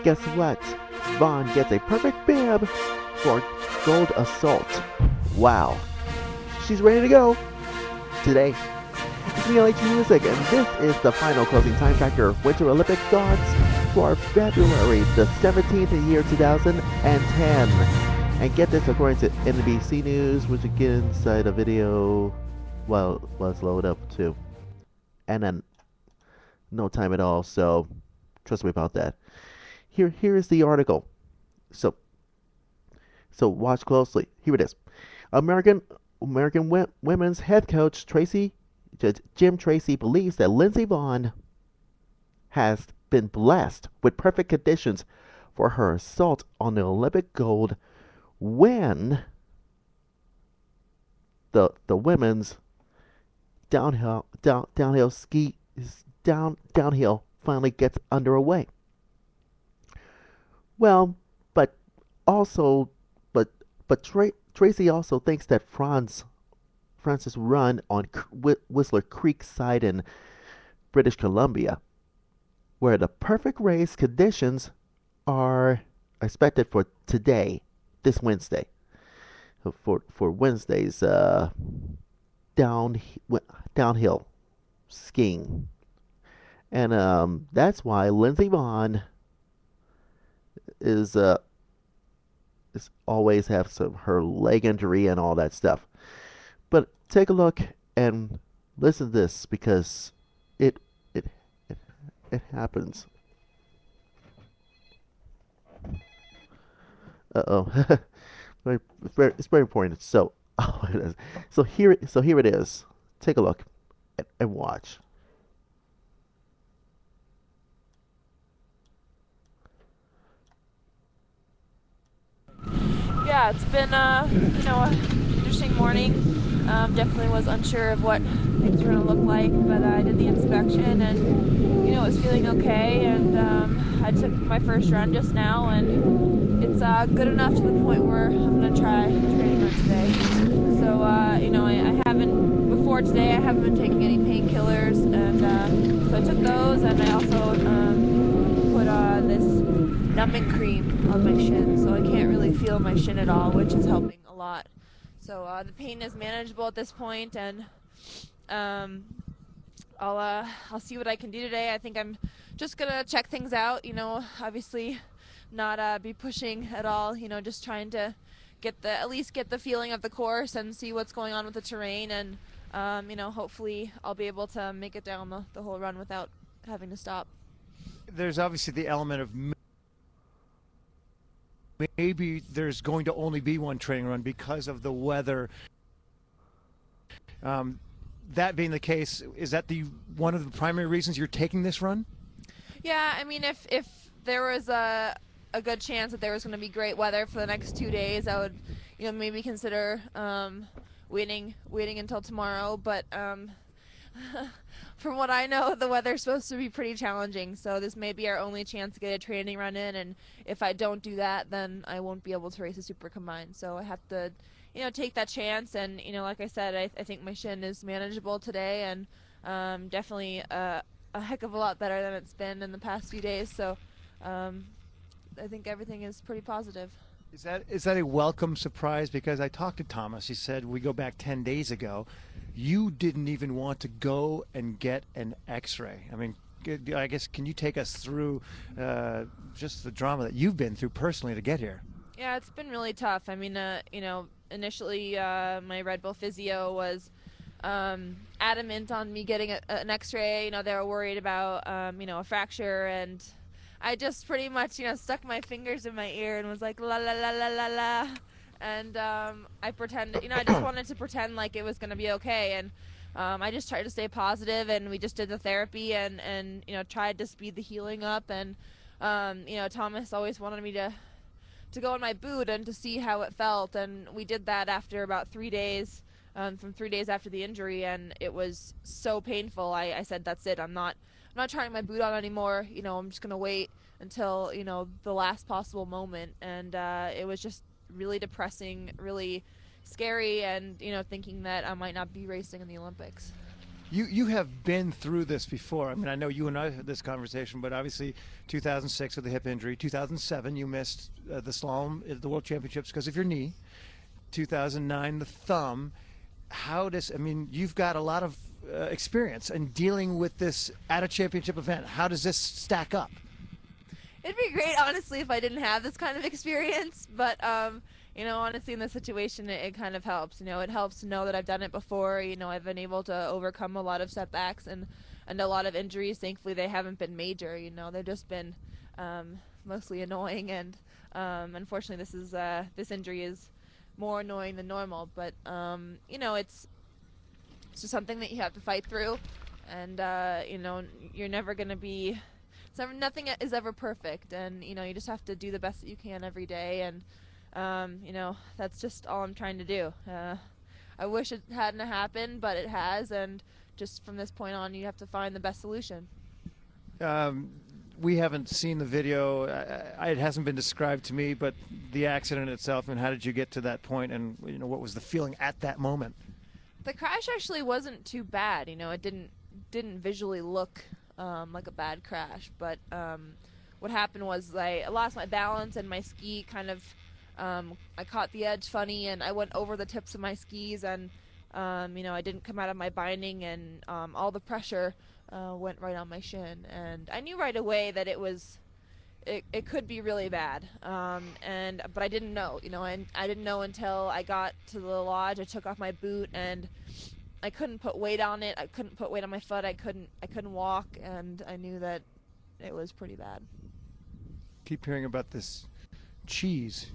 Guess what? Vonn gets a perfect bib for gold assault. Wow. She's ready to go. Today, it's me, LHMusic, and this is the final closing time factor Winter Olympic thoughts for February the 17th, the year 2010. And get this, according to NBC News, which you get inside a video while it's loaded up too. And then no time at all, so trust me about that. Here is the article. So watch closely. Here it is. American women's head coach Jim Tracy believes that Lindsey Vonn has been blessed with perfect conditions for her assault on the Olympic gold when the women's downhill finally gets underway. Well, but also, but Tracy also thinks that France's run on Whistler Creek side in British Columbia, where the perfect race conditions are expected for today, this Wednesday, for Wednesday's downhill skiing, and that's why Lindsey Vonn is always have her leg injury and all that stuff. But take a look and listen to this because it it it, it happens. Uh-oh. It's very important. So so here it is. Take a look and watch. Yeah, it's been an interesting morning. Definitely was unsure of what things were going to look like, but I did the inspection and it was feeling okay. And I took my first run just now, and it's good enough to the point where I'm going to try training run today. So I haven't before today. I haven't been taking any painkillers, and so I took those, and I also put this numbing cream on my shin, so I can't really feel my shin at all, which is helping a lot. So the pain is manageable at this point, and I'll see what I can do today. I think I'm just gonna check things out. Obviously, not be pushing at all. Just trying to at least get the feeling of the course and see what's going on with the terrain, and hopefully I'll be able to make it down the whole run without having to stop. There's obviously the element of maybe there's going to only be one training run because of the weather. That being the case, is that one of the primary reasons you're taking this run? Yeah, I mean, if there was a good chance that there was going to be great weather for the next 2 days, I would, maybe consider waiting until tomorrow. But from what I know, the weather's supposed to be pretty challenging, so this may be our only chance to get a training run in, and if I don't do that, then I won't be able to race a super combined. So I have to, take that chance, and, like I said, I think my shin is manageable today, and definitely a heck of a lot better than it's been in the past few days, so I think everything is pretty positive. Is that a welcome surprise? Because I talked to Thomas. He said we go back 10 days ago. You didn't even want to go and get an X-ray. I mean, I guess, can you take us through just the drama that you've been through personally to get here? Yeah, it's been really tough. I mean, initially my Red Bull physio was adamant on me getting an X-ray. They were worried about a fracture, and I just pretty much stuck my fingers in my ear and was like la la la la la la, and I pretended, I just wanted to pretend like it was going to be okay, and I just tried to stay positive, and we just did the therapy and tried to speed the healing up, and Thomas always wanted me to go in my boot and to see how it felt, and we did that after about 3 days, from 3 days after the injury, and it was so painful. I said, that's it, I'm not trying my boot on anymore. I'm just gonna wait until the last possible moment, and it was just really depressing, really scary, and thinking that I might not be racing in the Olympics. You have been through this before. I mean, I know you and I had this conversation, but obviously 2006 with the hip injury, 2007 you missed the slalom at the World Championships because of your knee, 2009 the thumb. I mean, you've got a lot of experience in dealing with this at a championship event. How does this stack up? It'd be great, honestly, if I didn't have this kind of experience, but you know, honestly, in this situation, it kind of helps. You know, it helps to know that I've done it before. You know, I've been able to overcome a lot of setbacks and a lot of injuries. Thankfully, they haven't been major. You know, they've just been mostly annoying, and unfortunately, this injury is more annoying than normal. But you know, it's just something that you have to fight through, and you know, you're never gonna be. Nothing is ever perfect, and you know, you just have to do the best that you can every day, and you know, that's just all I'm trying to do. I wish it hadn't happened, but it has, and just from this point on, you have to find the best solution. We haven't seen the video. It hasn't been described to me, but the accident itself, and how did you get to that point, and you know, what was the feeling at that moment? The crash actually wasn't too bad. You know, it didn't visually look like a bad crash, but what happened was I lost my balance and my ski kind of I caught the edge funny, and I went over the tips of my skis, and you know, I didn't come out of my binding, and all the pressure went right on my shin, and I knew right away that it could be really bad, but I didn't know, you know, and I didn't know until I got to the lodge. I took off my boot, and I couldn't put weight on it. I couldn't put weight on my foot. I couldn't walk, and I knew that it was pretty bad. Keep hearing about this cheese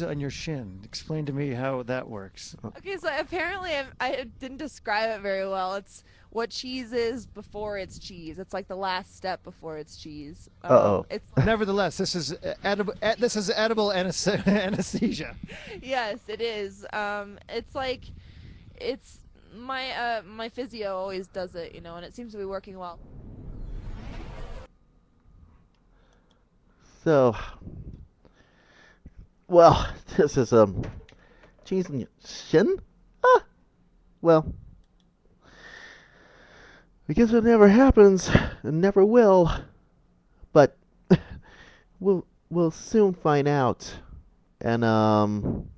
on your shin. Explain to me how that works. Okay, so apparently I didn't describe it very well. It's what cheese is before it's cheese. It's like the last step before it's cheese. It's Nevertheless, this is edible. This is edible anesthesia. Yes, it is. It's like my physio always does it, you know, and it seems to be working well. So, well, this is cheese in your shin? Ah, well, I guess it never happens, and never will, but we'll soon find out, and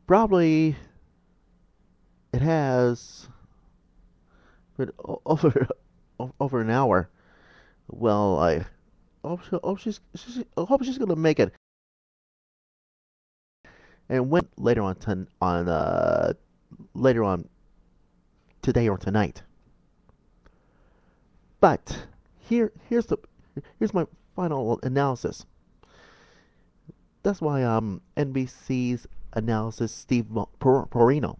probably it has been over an hour. Well, I hope she's gonna make it. And when later on today or tonight. But here's my final analysis. That's why NBC's analysis Steve Porino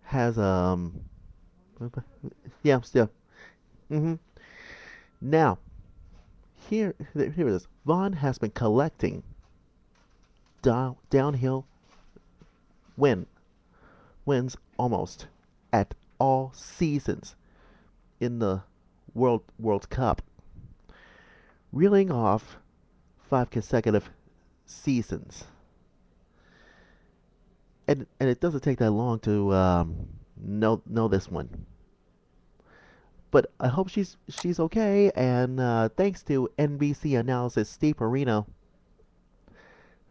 has yeah. Now here it is. Vonn has been collecting downhill wins almost at all seasons in the World Cup, reeling off 5 consecutive seasons. And it doesn't take that long to know this one. But I hope she's okay, and thanks to NBC analysis Steve Porino,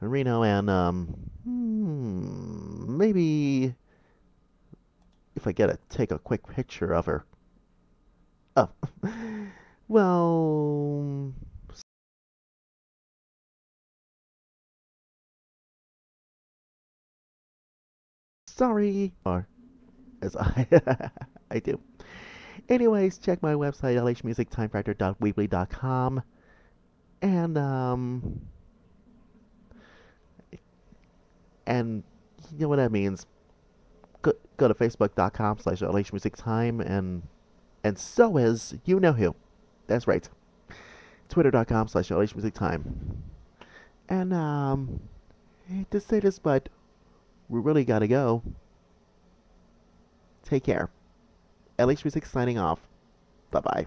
and maybe if I take a quick picture of her. Oh, well, sorry, or as I do. Anyways, check my website LHMusic, TimeFactor.weebly.com, and you know what that means. Go to Facebook.com/LHMusicTime, and so is you know who. That's right. Twitter.com/LHMusicTime. And I hate to say this, but we really gotta go. Take care. LH Music signing off. Bye bye.